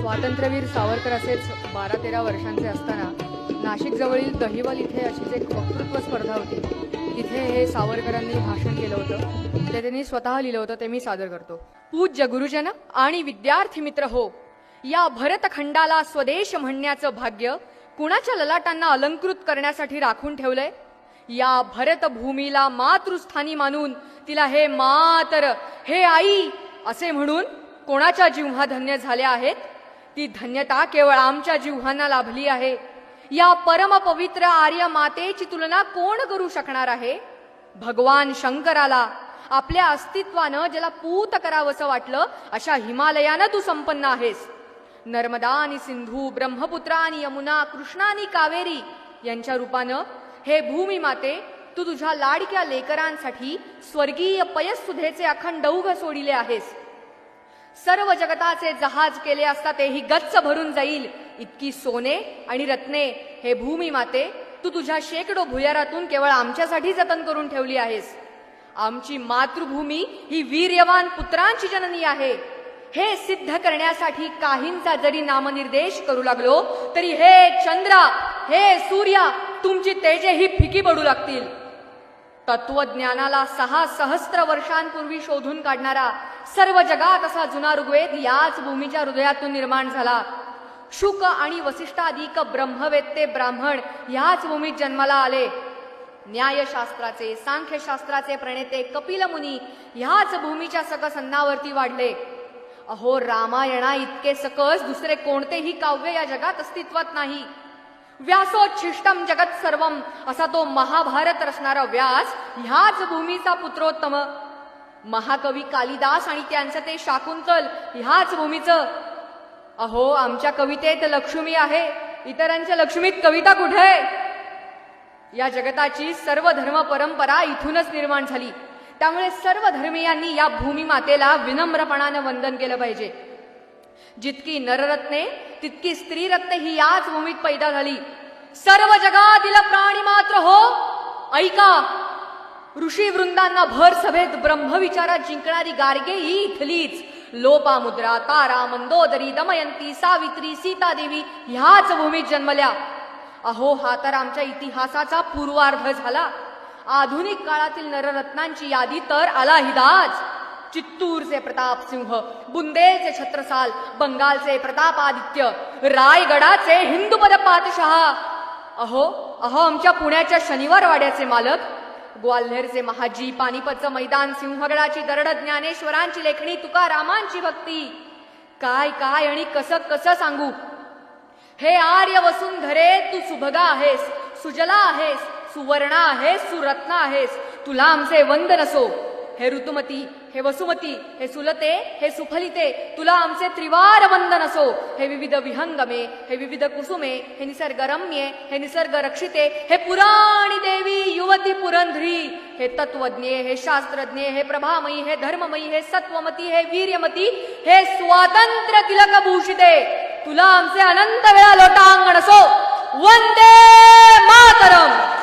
स्वातंत्र्यवीर सावरकर असेच 12-13 वर्षांचे असताना नाशिक जवळील दहिवल इथे अशीच एक वक्तृत्व स्पर्धा होती. तिथे हे सावरकरांनी भाषण केलं होतं. ते त्यांनी स्वतः लिहिलं होतं, ते मी सादर करतो. पूज्य गुरुजन आणि विद्यार्थी मित्र हो, या भरतखंडाला स्वदेश म्हणण्याचं भाग्य कुणाच्या ललाटांना अलंकृत करण्यासाठी राखून ठेवलंय? या भरतभूमीला मातृस्थानी मानून तिला हे मातर, हे आई असे म्हणून कोणाच्या जिव्हा धन्य झाल्या आहेत? ती धन्यता केवळ आमच्या जिव्हांना लाभली आहे. या परम पवित्र आर्य मातेची तुलना कोण करू शकणार आहे? भगवान शंकराला आपल्या अस्तित्वानं ज्याला पूत करावंसं वाटलं अशा हिमालयानं तू संपन्न आहेस. नर्मदा आणि सिंधू, ब्रह्मपुत्रा आणि यमुना, कृष्णा आणि कावेरी यांच्या रूपानं हे भूमी माते तू तुझ्या लाडक्या लेकरांसाठी स्वर्गीय पयसुधेचे अखंड उघ सोडिले आहेस. सर्व जगताचे जहाज केले असता तेही गच्च भरून जाईल इतकी सोने आणि रत्ने हे भूमी माते तू तुझ्या शेकडो भुयारातून केवळ आमच्यासाठी जतन करून ठेवली आहेस. आमची मातृभूमी ही वीर्यवान पुत्रांची जननी आहे. हे सिद्ध करण्यासाठी काहींचा जरी नामनिर्देश करू लागलो तरी हे चंद्रा, हे सूर्या तुमची तेजे ही फिकी पडू लागतील. तत्वज्ञानाला 6 सहस्त्र वर्षांपूर्वी शोधून काढणारा सर्व जगात असा जुना ऋग्वेद याच भूमीच्या हृदयातून निर्माण झाला. शुक आणि वसिष्ठाधिक ब्रह्मवेत्ते ब्राह्मण ह्याच भूमीत जन्माला आले. न्यायशास्त्राचे, सांख्यशास्त्राचे प्रणेते कपिल मुनी ह्याच भूमीच्या सकसन्नावरती वाढले. अहो, रामायणा इतके सकस दुसरे कोणतेही काव्य या जगात अस्तित्वात नाही. व्यासोच्छिष्टम जगत सर्वम असा तो महाभारत रचणारा व्यास ह्याच भूमीचा पुत्रोत्तम. महाकवी कालिदास आणि त्यांचं ते शाकुंतल ह्याच भूमीचं. अहो, आमच्या कवितेत लक्ष्मी आहे, इतरांच्या लक्ष्मीत कविता कुठे? या जगताची सर्व धर्म परंपरा इथूनच निर्माण झाली. त्यामुळे सर्व धर्मीयांनी या भूमी मातेला विनम्रपणानं वंदन केलं पाहिजे. जितकी नररत्ने तितकी स्त्रीरत्ने ही याच भूमीत पैदा झाली. सर्व जगातील प्राणी मात्र हो, ऐका. ऋषी वृंदांना भर सभेत ब्रह्मविचारात जिंकणारी गार्गे ही इथलीच. लोपामुद्रा, तारा, मंदोदरी, दमयंती, सावित्री, सीतादेवी ह्याच भूमीत जन्मल्या. अहो, हा तर आमच्या इतिहासाचा पूर्वार्ध झाला. आधुनिक काळातील नररत्नांची यादी तर अलाहिदाच. चित्तूरचे प्रताप सिंह, बुंदेलचे छत्रसाल, बंगालचे प्रतापादित्य, रायगडाचे हिंदूपद पातशहा. अहो आमच्या पुण्याच्या शनिवार वाड्याचे मालक, ग्वाल्हेरचे महाजी, पानिपतचं मैदान, सिंहगडाची दरड, ज्ञानेश्वरांची लेखणी, तुकारामांची भक्ती. काय काय आणि कसं कसं सांगू? हे आर्य वसुंधरे तू सुभगा आहेस, सुजला आहेस, सुवर्णा आहेस, सुरत्ना आहेस. तुला आमचे वंदन असो. हे ऋतुमती, हे वसुमती, हे सुलते, हे सुफलिते तुला आमचे त्रिवार वंदन असो. हे विविध विहंगमे, हे विविध कुसुमे, हे निसर्गरम्ये, हे निसर्ग रक्षिते, हे पुराणी देवी युवती पुरंधरी, हे तत्वज्ञे, हे शास्त्रज्ञे, हे प्रभामयी, हे धर्ममयी, हे सत्वमती, हे वीर्यमती, हे स्वातंत्र्य तिलक भूषिते तुला आमचे अनंत वेळा लोटांगण असो. वंदे मातरम.